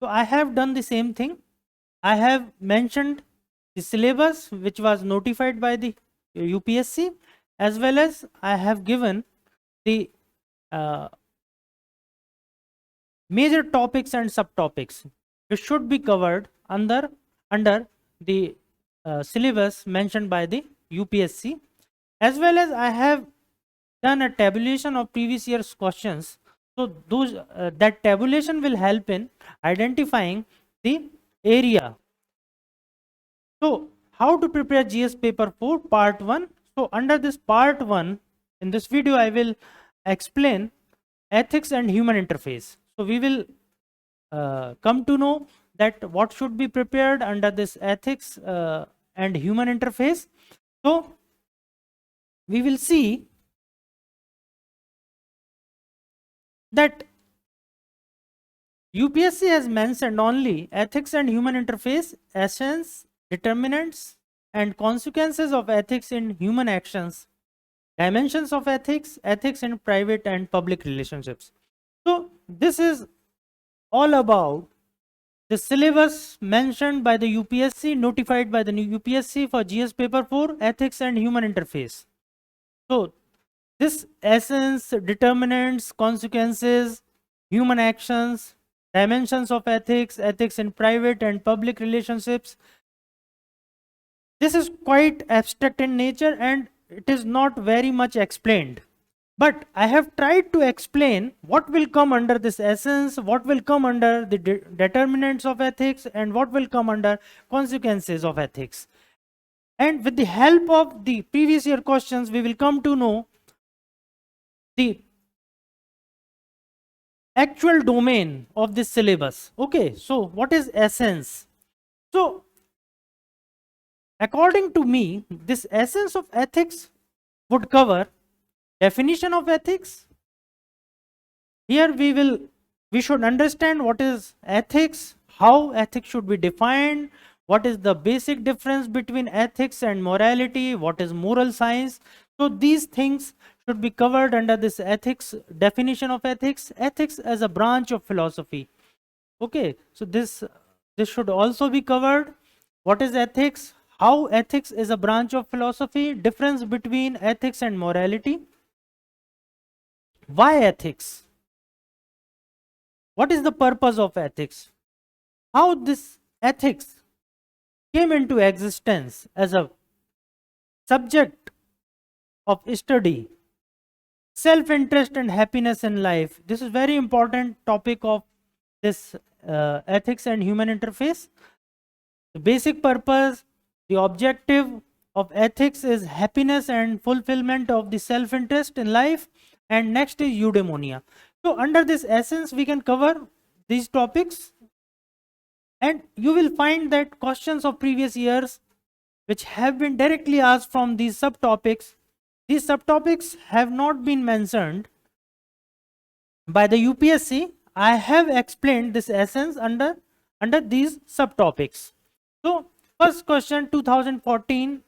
So I have done the same thing. I have mentioned the syllabus which was notified by the UPSC, as well as I have given the uh, major topics and subtopics which should be covered under the syllabus mentioned by the UPSC, as well as I have done a tabulation of previous year's questions. So those that tabulation will help in identifying the area. So how to prepare GS paper 4 part 1. So under this part 1, in this video I will explain ethics and human interface. So we will come to know that what should be prepared under this ethics and human interface. So we will see that UPSC has mentioned only ethics and human interface, essence, determinants, and consequences of ethics in human actions, dimensions of ethics, ethics in private and public relationships. So this is all about the syllabus mentioned by the UPSC, notified by the new UPSC for GS paper 4, ethics and human interface. So this essence, determinants, consequences, human actions, dimensions of ethics, ethics in private and public relationships, this is quite abstract in nature and it is not very much explained. But I have tried to explain what will come under this essence, what will come under the determinants of ethics, and what will come under consequences of ethics. And with the help of the previous year questions, we will come to know the actual domain of this syllabus. Okay, so what is essence? So according to me, this essence of ethics would cover definition of ethics. Here we should understand what is ethics, how ethics should be defined, what is the basic difference between ethics and morality, what is moral science. So these things should be covered under this ethics, definition of ethics, ethics as a branch of philosophy. Okay, so this should also be covered. What is ethics? How ethics is a branch of philosophy, difference between ethics and morality. Why ethics? What is the purpose of ethics? How this ethics came into existence as a subject of study. Self-interest and happiness in life. This is very important topic of this ethics and human interface. The basic purpose, the objective of ethics is happiness and fulfillment of the self-interest in life. And next is eudaimonia. So under this essence, we can cover these topics. And you will find that questions of previous years which have been directly asked from these subtopics have not been mentioned by the UPSC. I have explained this essence under these subtopics. So first question, 2014,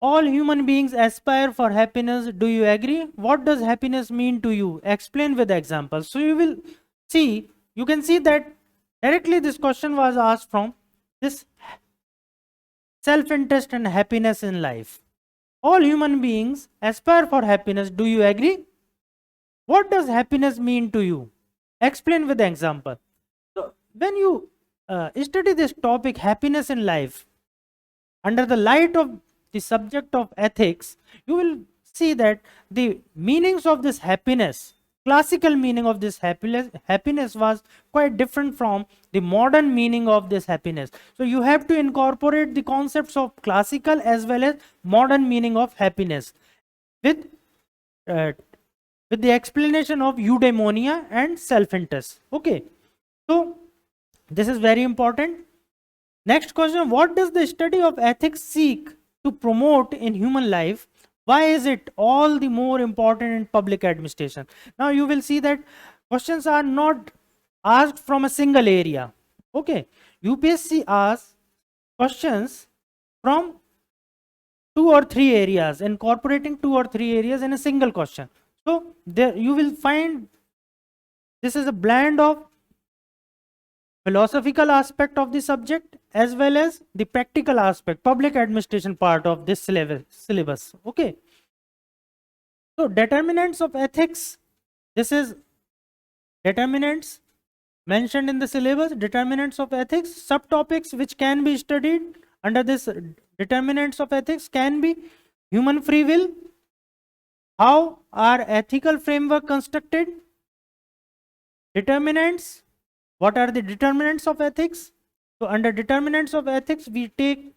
all human beings aspire for happiness. Do you agree? What does happiness mean to you? Explain with examples. So you will see, you can see that directly this question was asked from this self-interest and happiness in life. All human beings aspire for happiness. Do you agree? What does happiness mean to you? Explain with example. So when you study this topic, happiness in life, under the light of the subject of ethics, you will see that the meanings of this happiness, classical meaning of this happiness was quite different from the modern meaning of this happiness. So you have to incorporate the concepts of classical as well as modern meaning of happiness with the explanation of eudaimonia and self-interest. Okay, so this is very important. Next question, what does the study of ethics seek to promote in human life? Why is it all the more important in public administration? Now you will see that questions are not asked from a single area. Okay, UPSC asks questions from 2 or 3 areas, incorporating 2 or 3 areas in a single question. So there you will find this is a blend of philosophical aspect of the subject as well as the practical aspect, public administration part of this syllabus. Okay. So determinants of ethics, this is determinants mentioned in the syllabus, determinants of ethics, subtopics which can be studied under this determinants of ethics can be human free will, how are ethical framework constructed, determinants, what are the determinants of ethics? So under determinants of ethics, we take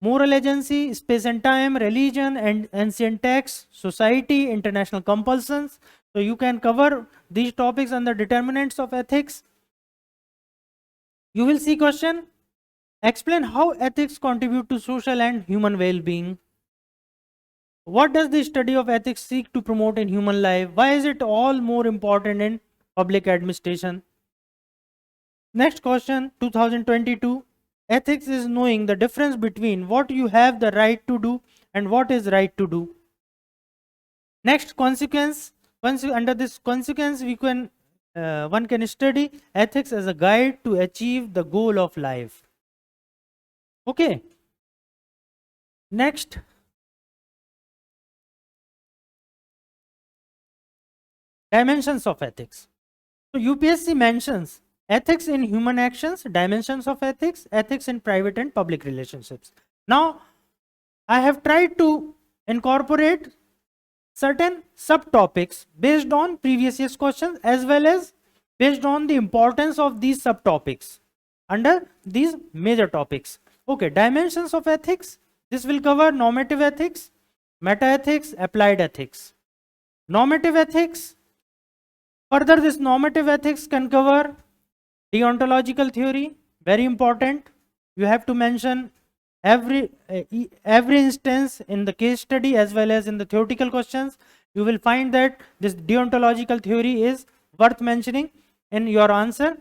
moral agency, space and time, religion and ancient texts, society, international compulsions. So you can cover these topics under determinants of ethics. You will see question, explain how ethics contribute to social and human well-being. What does the study of ethics seek to promote in human life? Why is it all more important in public administration? Next question, 2022. Ethics is knowing the difference between what you have the right to do and what is right to do. Next, consequence. Under this consequence, we can one can study ethics as a guide to achieve the goal of life. Okay. Next, dimensions of ethics. So UPSC mentions ethics in human actions, dimensions of ethics, ethics in private and public relationships. Now, I have tried to incorporate certain subtopics based on previous year's questions as well as based on the importance of these subtopics under these major topics. Okay, dimensions of ethics. This will cover normative ethics, meta ethics, applied ethics. Normative ethics. Further, this normative ethics can cover deontological theory, very important. You have to mention every instance in the case study as well as in the theoretical questions. You will find that this deontological theory is worth mentioning in your answer.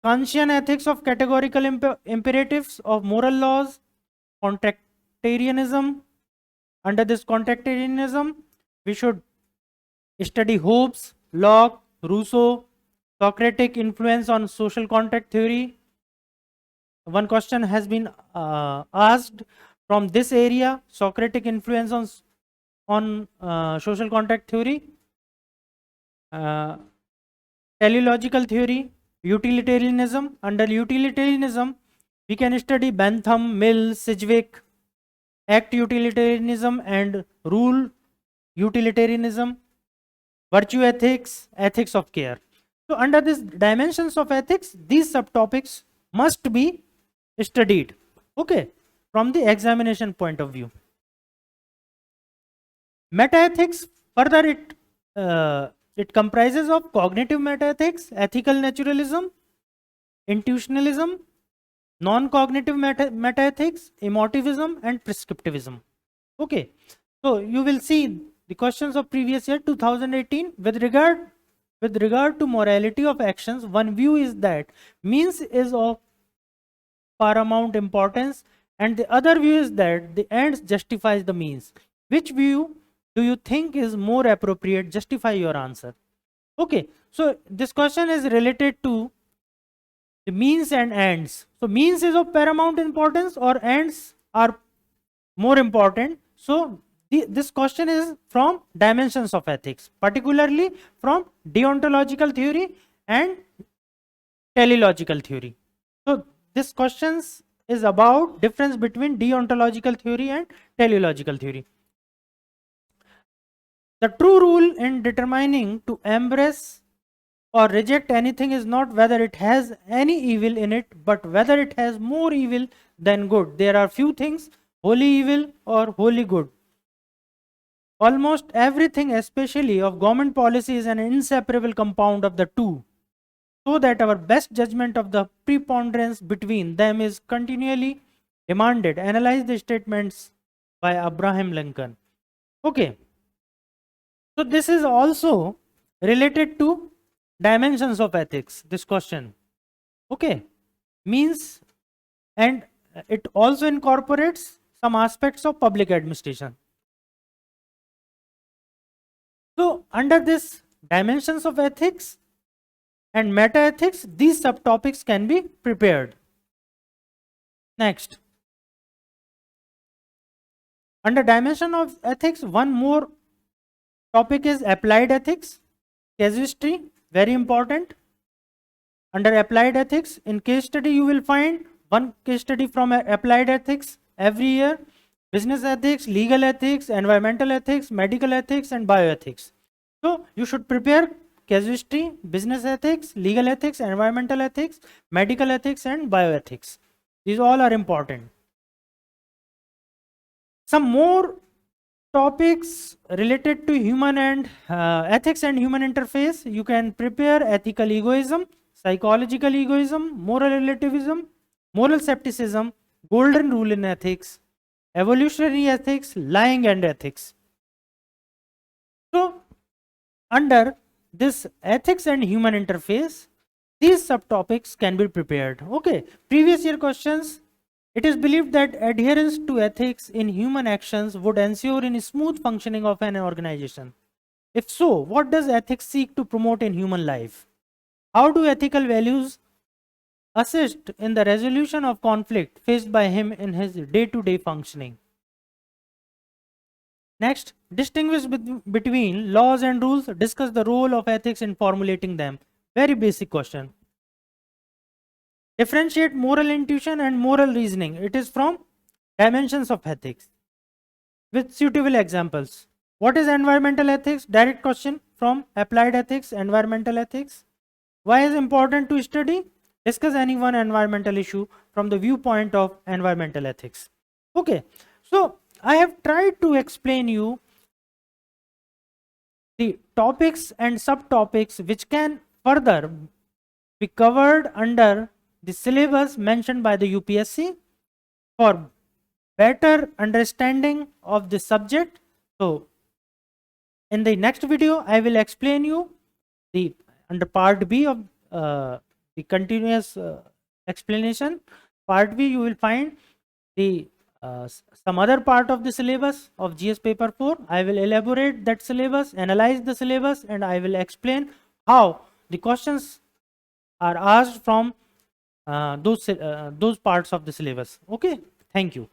Kantian ethics of categorical imperatives of moral laws, contractarianism. Under this contractarianism, we should study Hobbes, Locke, Rousseau, Socratic influence on social contract theory. One question has been asked from this area, Socratic influence on social contract theory. Teleological theory, utilitarianism. Under utilitarianism, we can study Bentham, Mill, Sidgwick, act utilitarianism and rule utilitarianism, virtue ethics, ethics of care. So under these dimensions of ethics, these subtopics must be studied, okay, from the examination point of view. Meta-ethics, further it comprises of cognitive meta-ethics, ethical naturalism, intuitionalism, non-cognitive meta-ethics, emotivism and prescriptivism. Okay, so you will see the questions of previous year 2018 with regard to morality of actions. One view is that means is of paramount importance and the other view is that the ends justifies the means. Which view do you think is more appropriate? Justify your answer. Okay, so this question is related to the means and ends. So means is of paramount importance or ends are more important. So this question is from dimensions of ethics, particularly from deontological theory and teleological theory. So this questions is about difference between deontological theory and teleological theory. The true rule in determining to embrace or reject anything is not whether it has any evil in it, but whether it has more evil than good. There are few things, wholly evil or wholly good. Almost everything, especially of government policy, is an inseparable compound of the two, so that our best judgment of the preponderance between them is continually demanded. Analyze the statements by Abraham Lincoln. Okay. So this is also related to dimensions of ethics, this question. Okay. Means, and it also incorporates some aspects of public administration. So under this dimensions of ethics, and meta ethics, these subtopics can be prepared. Next, under dimension of ethics, one more topic is applied ethics, casuistry, very important. Under applied ethics, in case study you will find one case study from applied ethics every year: business ethics, legal ethics, environmental ethics, medical ethics, and bioethics. So you should prepare casuistry, business ethics, legal ethics, environmental ethics, medical ethics, and bioethics. These all are important. Some more topics related to human and ethics and human interface. You can prepare ethical egoism, psychological egoism, moral relativism, moral skepticism, golden rule in ethics, evolutionary ethics, lying and ethics. So under this ethics and human interface, these subtopics can be prepared. Okay, previous year questions. It is believed that adherence to ethics in human actions would ensure in smooth functioning of an organization. If so, what does ethics seek to promote in human life? How do ethical values assist in the resolution of conflict faced by him in his day-to-day functioning? Next, distinguish between laws and rules. Discuss the role of ethics in formulating them. Very basic question. Differentiate moral intuition and moral reasoning. It is from dimensions of ethics with suitable examples. What is environmental ethics? Direct question from applied ethics, environmental ethics. Why is important to study? Discuss any one environmental issue from the viewpoint of environmental ethics. Okay, so I have tried to explain you the topics and subtopics which can further be covered under the syllabus mentioned by the UPSC for better understanding of the subject. So in the next video, I will explain you the under part B of the continuous explanation. Part B, you will find the some other part of the syllabus of GS paper 4. I will elaborate that syllabus, analyze the syllabus, and I will explain how the questions are asked from those parts of the syllabus. Okay, thank you.